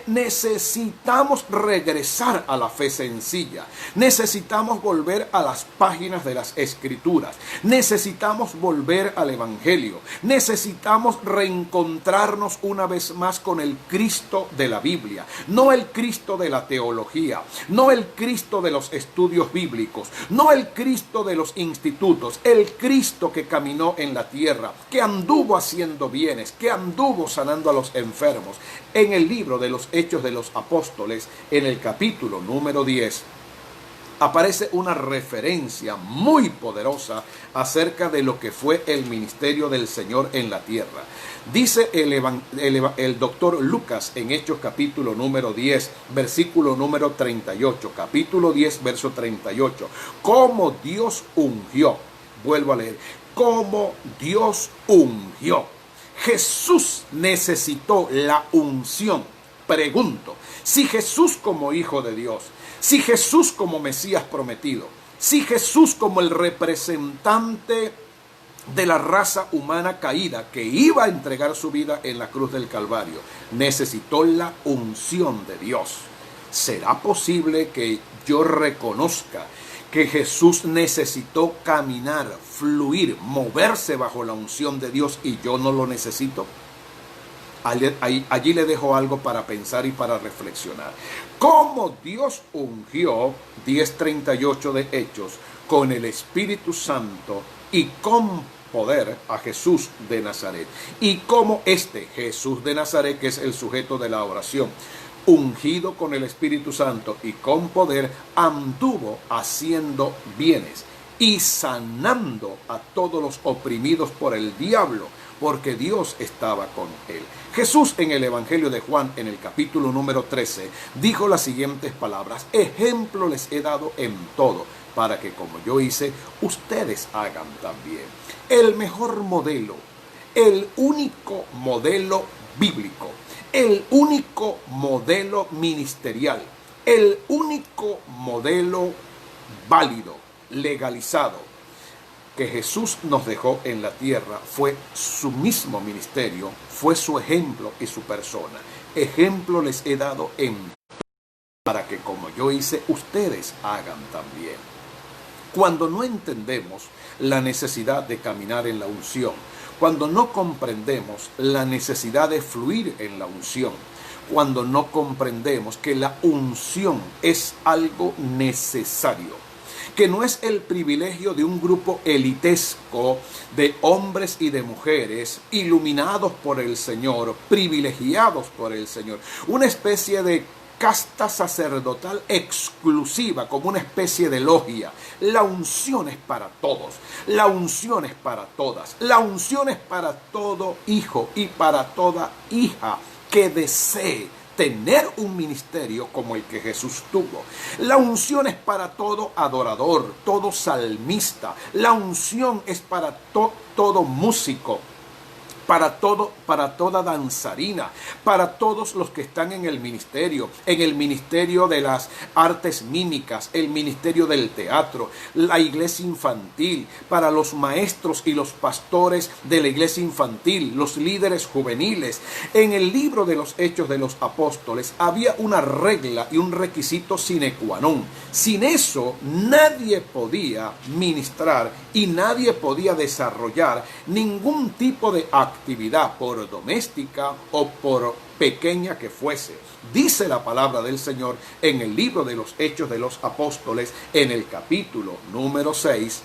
Necesitamos regresar a la fe sencilla. Necesitamos volver a las páginas de las Escrituras. Necesitamos volver al Evangelio. Necesitamos reencontrarnos una vez más con el Cristo de la Biblia. No el Cristo de la teología. No el Cristo de los estudios bíblicos. No el Cristo de los institutos. El Cristo que caminó en la tierra, que anduvo haciendo bienes, que anduvo sanando, sanando a los enfermos. En el libro de los Hechos de los Apóstoles, en el capítulo número 10, aparece una referencia muy poderosa acerca de lo que fue el ministerio del Señor en la tierra. Dice el doctor Lucas en Hechos capítulo número 10, versículo número 38, capítulo 10, verso 38, cómo Dios ungió, vuelvo a leer, cómo Dios ungió. Jesús necesitó la unción. Pregunto, si Jesús como Hijo de Dios, si Jesús como Mesías prometido, si Jesús como el representante de la raza humana caída que iba a entregar su vida en la cruz del Calvario, necesitó la unción de Dios, ¿será posible que yo reconozca que Jesús necesitó caminar, fluir, moverse bajo la unción de Dios y yo no lo necesito? Allí le dejo algo para pensar y para reflexionar. Cómo Dios ungió, 10:38 de Hechos, con el Espíritu Santo y con poder a Jesús de Nazaret. Y cómo Jesús de Nazaret, que es el sujeto de la oración, ungido con el Espíritu Santo y con poder, anduvo haciendo bienes y sanando a todos los oprimidos por el diablo, porque Dios estaba con él. Jesús en el Evangelio de Juan, en el capítulo número 13, dijo las siguientes palabras: ejemplo les he dado en todo, para que como yo hice, ustedes hagan también. El mejor modelo, el único modelo bíblico, el único modelo ministerial, el único modelo válido, legalizado, que Jesús nos dejó en la tierra fue su mismo ministerio, fue su ejemplo y su persona. Ejemplo les he dado para que como yo hice, ustedes hagan también. Cuando no entendemos la necesidad de caminar en la unción, cuando no comprendemos la necesidad de fluir en la unción, cuando no comprendemos que la unción es algo necesario, que no es el privilegio de un grupo elitesco de hombres y de mujeres iluminados por el Señor, privilegiados por el Señor, una especie de casta sacerdotal exclusiva, como una especie de logia. La unción es para todos, la unción es para todas, la unción es para todo hijo y para toda hija que desee tener un ministerio como el que Jesús tuvo. La unción es para todo adorador, todo salmista. La unción es para todo músico, para toda danzarina, para todos los que están en el ministerio de las artes mímicas, el ministerio del teatro, la iglesia infantil, para los maestros y los pastores de la iglesia infantil, los líderes juveniles. En el libro de los Hechos de los Apóstoles había una regla y un requisito sine qua non. Sin eso nadie podía ministrar y nadie podía desarrollar ningún tipo de actividad, por doméstica o por pequeña que fuese. Dice la palabra del Señor en el libro de los Hechos de los Apóstoles, en el capítulo número 6,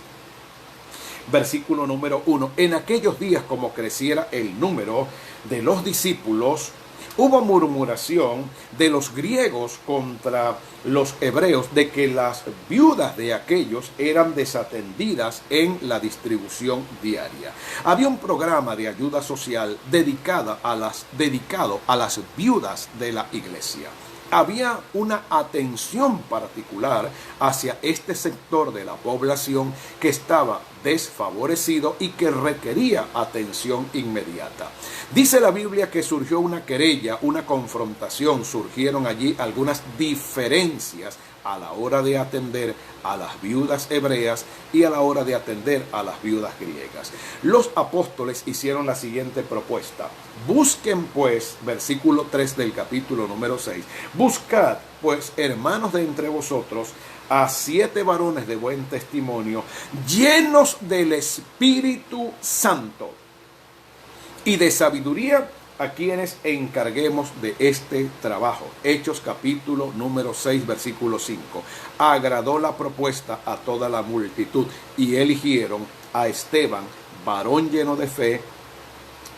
versículo número 1. En aquellos días, como creciera el número de los discípulos, hubo murmuración de los griegos contra los hebreos de que las viudas de aquellos eran desatendidas en la distribución diaria. Había un programa de ayuda social dedicado a las viudas de la iglesia. Había una atención particular hacia este sector de la población que estaba desfavorecido y que requería atención inmediata. Dice la Biblia que surgió una querella, una confrontación, surgieron allí algunas diferencias a la hora de atender a las viudas hebreas y a la hora de atender a las viudas griegas. Los apóstoles hicieron la siguiente propuesta: busquen pues, versículo 3 del capítulo número 6, buscad pues, hermanos de entre vosotros, a 7 varones de buen testimonio, llenos del Espíritu Santo y de sabiduría, a quienes encarguemos de este trabajo. Hechos capítulo número 6, versículo 5. Agradó la propuesta a toda la multitud y eligieron a Esteban, varón lleno de fe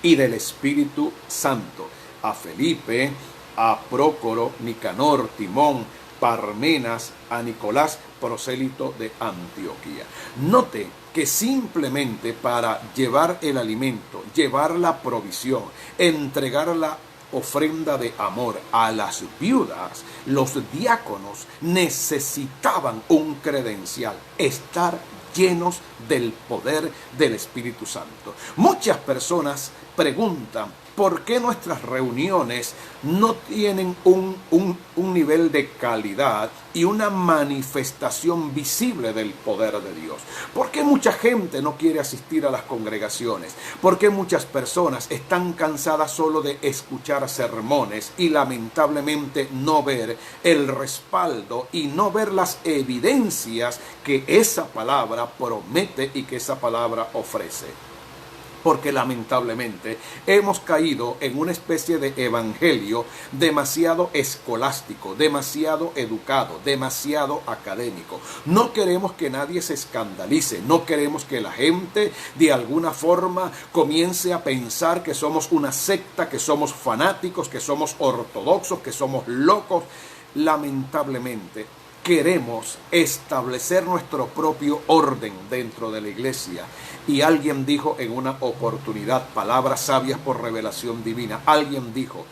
y del Espíritu Santo. A Felipe, a Prócoro, Nicanor, Timón, Parmenas, a Nicolás, prosélito de Antioquía. Note que simplemente para llevar el alimento, llevar la provisión, entregar la ofrenda de amor a las viudas, los diáconos necesitaban un credencial, estar llenos del poder del Espíritu Santo. Muchas personas preguntan, ¿por qué nuestras reuniones no tienen un nivel de calidad y una manifestación visible del poder de Dios? ¿Por qué mucha gente no quiere asistir a las congregaciones? ¿Por qué muchas personas están cansadas solo de escuchar sermones y lamentablemente no ver el respaldo y no ver las evidencias que esa palabra promete y que esa palabra ofrece? Porque lamentablemente hemos caído en una especie de evangelio demasiado escolástico, demasiado educado, demasiado académico. No queremos que nadie se escandalice, no queremos que la gente de alguna forma comience a pensar que somos una secta, que somos fanáticos, que somos ortodoxos, que somos locos. Lamentablemente queremos establecer nuestro propio orden dentro de la iglesia. Y alguien dijo en una oportunidad, palabras sabias por revelación divina, alguien dijo,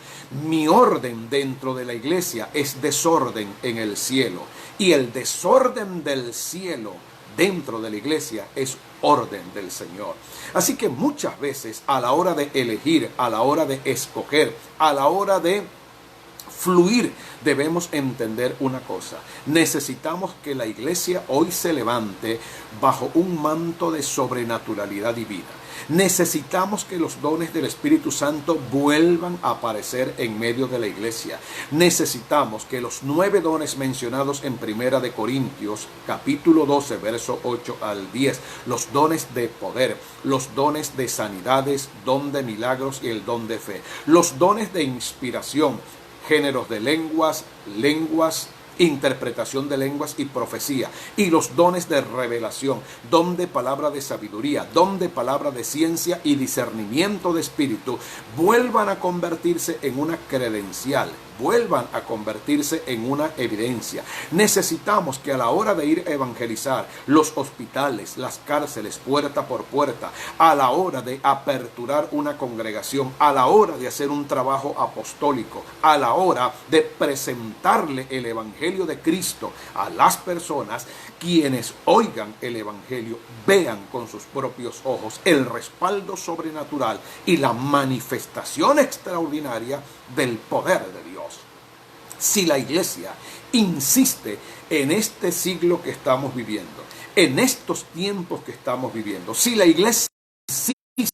mi orden dentro de la iglesia es desorden en el cielo. Y el desorden del cielo dentro de la iglesia es orden del Señor. Así que muchas veces a la hora de elegir, a la hora de escoger, a la hora de fluir, debemos entender una cosa. Necesitamos que la iglesia hoy se levante bajo un manto de sobrenaturalidad divina. Necesitamos que los dones del Espíritu Santo vuelvan a aparecer en medio de la iglesia. Necesitamos que los 9 dones mencionados en 1 de Corintios, capítulo 12, verso 8 al 10, los dones de poder, los dones de sanidades, don de milagros y el don de fe, los dones de inspiración, géneros de lenguas, interpretación de lenguas y profecía, y los dones de revelación, don de palabra de sabiduría, don de palabra de ciencia y discernimiento de espíritu, vuelvan a convertirse en una credencial, vuelvan a convertirse en una evidencia. Necesitamos que a la hora de ir a evangelizar los hospitales, las cárceles, puerta por puerta, a la hora de aperturar una congregación, a la hora de hacer un trabajo apostólico, a la hora de presentarle el evangelio de Cristo a las personas, quienes oigan el evangelio vean con sus propios ojos el respaldo sobrenatural y la manifestación extraordinaria del poder de Dios. Si la iglesia insiste en este siglo que estamos viviendo, en estos tiempos que estamos viviendo, si la iglesia insiste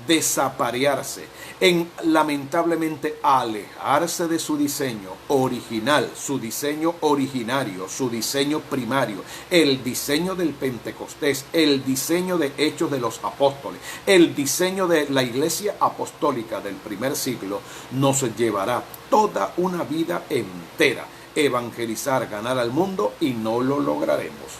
desaparearse, en lamentablemente alejarse de su diseño original, su diseño originario, su diseño primario, el diseño del Pentecostés, el diseño de Hechos de los Apóstoles, el diseño de la iglesia apostólica del primer siglo, nos llevará toda una vida entera evangelizar, ganar al mundo y no lo lograremos.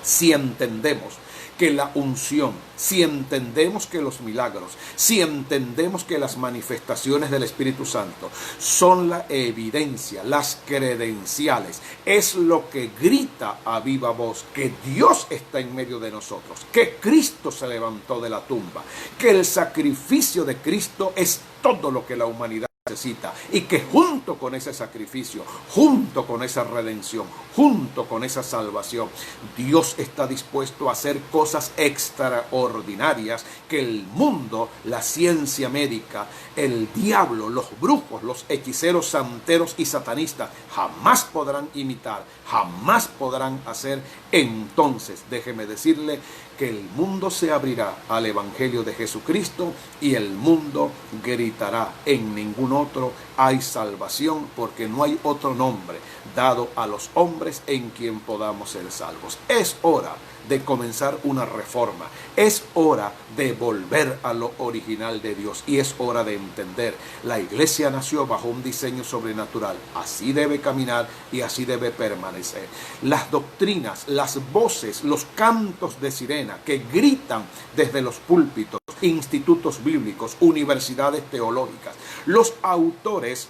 Si entendemos que la unción, si entendemos que los milagros, si entendemos que las manifestaciones del Espíritu Santo son la evidencia, las credenciales, es lo que grita a viva voz que Dios está en medio de nosotros, que Cristo se levantó de la tumba, que el sacrificio de Cristo es todo lo que la humanidad necesita, y que junto con ese sacrificio, junto con esa redención, junto con esa salvación, Dios está dispuesto a hacer cosas extraordinarias que el mundo, la ciencia médica, el diablo, los brujos, los hechiceros, santeros y satanistas jamás podrán imitar, jamás podrán hacer. Entonces, déjeme decirle que el mundo se abrirá al evangelio de Jesucristo y el mundo gritará: en ningún otro hay salvación, porque no hay otro nombre dado a los hombres en quien podamos ser salvos. Es hora de comenzar una reforma. Es hora de volver a lo original de Dios y es hora de entender. La iglesia nació bajo un diseño sobrenatural. Así debe caminar y así debe permanecer. Las doctrinas, las voces, los cantos de sirena que gritan desde los púlpitos, institutos bíblicos, universidades teológicas, los autores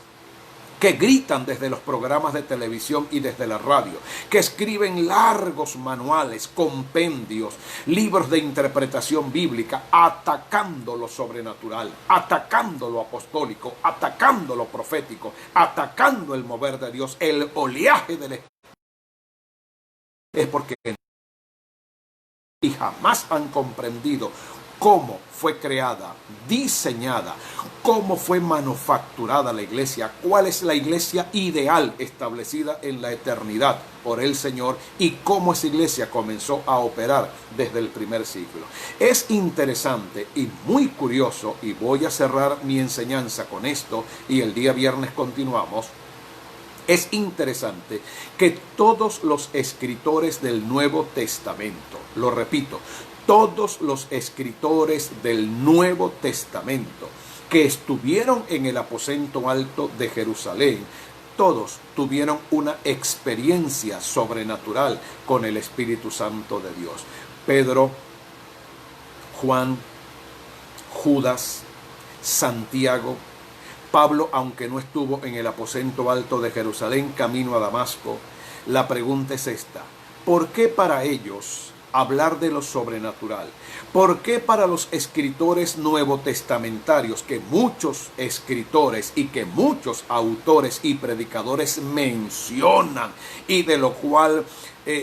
que gritan desde los programas de televisión y desde la radio, que escriben largos manuales, compendios, libros de interpretación bíblica, atacando lo sobrenatural, atacando lo apostólico, atacando lo profético, atacando el mover de Dios, el oleaje del Espíritu. Es porque y jamás han comprendido cómo fue creada, diseñada, cómo fue manufacturada la iglesia, cuál es la iglesia ideal establecida en la eternidad por el Señor y cómo esa iglesia comenzó a operar desde el primer siglo. Es interesante y muy curioso, y voy a cerrar mi enseñanza con esto y el día viernes continuamos. Es interesante que todos los escritores del Nuevo Testamento, lo repito, todos los escritores del Nuevo Testamento que estuvieron en el aposento alto de Jerusalén, todos tuvieron una experiencia sobrenatural con el Espíritu Santo de Dios. Pedro, Juan, Judas, Santiago, Pablo, aunque no estuvo en el aposento alto de Jerusalén camino a Damasco. La pregunta es esta: ¿por qué para ellos hablar de lo sobrenatural? ¿Por qué para los escritores nuevotestamentarios, que muchos escritores y que muchos autores y predicadores mencionan y de lo cual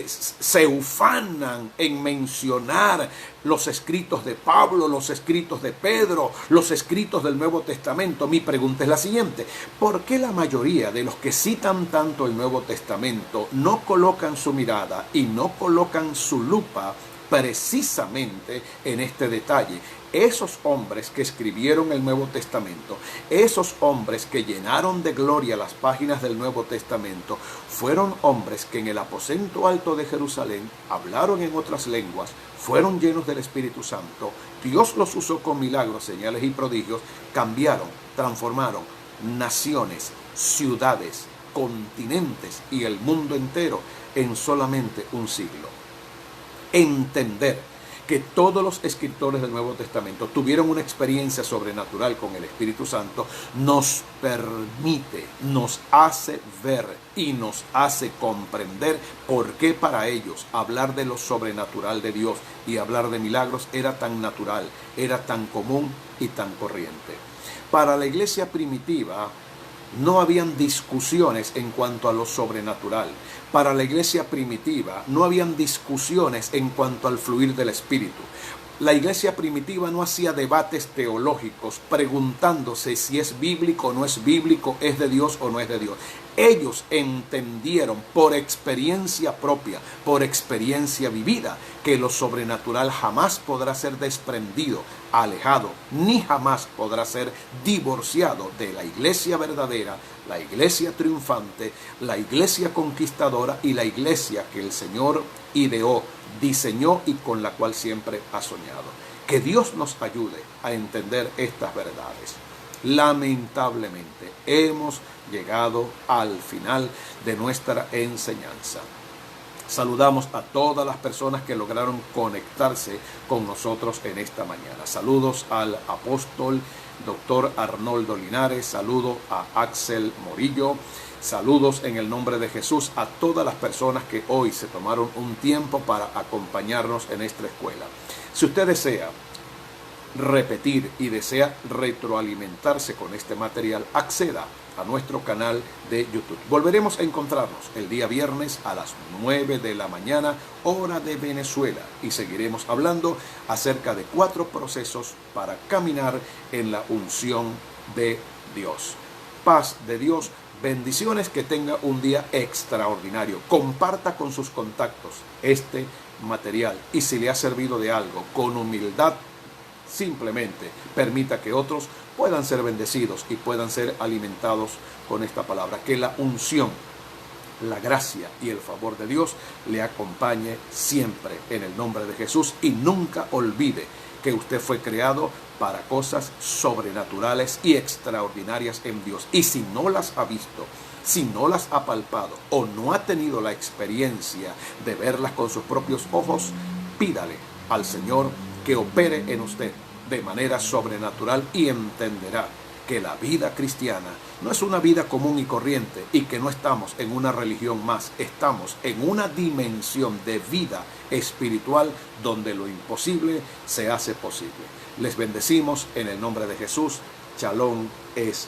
se ufanan en mencionar los escritos de Pablo, los escritos de Pedro, los escritos del Nuevo Testamento? Mi pregunta es la siguiente: ¿por qué la mayoría de los que citan tanto el Nuevo Testamento no colocan su mirada y no colocan su lupa precisamente en este detalle? Esos hombres que escribieron el Nuevo Testamento, esos hombres que llenaron de gloria las páginas del Nuevo Testamento, fueron hombres que en el aposento alto de Jerusalén hablaron en otras lenguas, fueron llenos del Espíritu Santo, Dios los usó con milagros, señales y prodigios, cambiaron, transformaron naciones, ciudades, continentes y el mundo entero en solamente un siglo. Entender que todos los escritores del Nuevo Testamento tuvieron una experiencia sobrenatural con el Espíritu Santo nos permite, nos hace ver y nos hace comprender por qué para ellos hablar de lo sobrenatural de Dios y hablar de milagros era tan natural, era tan común y tan corriente. Para la iglesia primitiva no habían discusiones en cuanto a lo sobrenatural. Para la iglesia primitiva no habían discusiones en cuanto al fluir del Espíritu. La iglesia primitiva no hacía debates teológicos preguntándose si es bíblico o no es bíblico, es de Dios o no es de Dios. Ellos entendieron por experiencia propia, por experiencia vivida, que lo sobrenatural jamás podrá ser desprendido, alejado, ni jamás podrá ser divorciado de la iglesia verdadera, la iglesia triunfante, la iglesia conquistadora y la iglesia que el Señor ideó, diseñó y con la cual siempre ha soñado. Que Dios nos ayude a entender estas verdades. Lamentablemente hemos llegado al final de nuestra enseñanza. Saludamos a todas las personas que lograron conectarse con nosotros en esta mañana. Saludos al apóstol Dr. Arnoldo Linares, saludo a Axel Morillo, saludos en el nombre de Jesús a todas las personas que hoy se tomaron un tiempo para acompañarnos en esta escuela. Si usted desea repetir y desea retroalimentarse con este material, acceda a nuestro canal de YouTube. Volveremos a encontrarnos el día viernes a las 9 de la mañana, hora de Venezuela, y seguiremos hablando acerca de 4 procesos para caminar en la unción de Dios. Paz de Dios, bendiciones, que tenga un día extraordinario. Comparta con sus contactos este material y si le ha servido de algo, con humildad, simplemente permita que otros puedan ser bendecidos y puedan ser alimentados con esta palabra. Que la unción, la gracia y el favor de Dios le acompañe siempre en el nombre de Jesús, y nunca olvide que usted fue creado para cosas sobrenaturales y extraordinarias en Dios. Y si no las ha visto, si no las ha palpado o no ha tenido la experiencia de verlas con sus propios ojos, pídale al Señor que opere en usted de manera sobrenatural y entenderá que la vida cristiana no es una vida común y corriente y que no estamos en una religión más, estamos en una dimensión de vida espiritual donde lo imposible se hace posible. Les bendecimos en el nombre de Jesús. Shalom es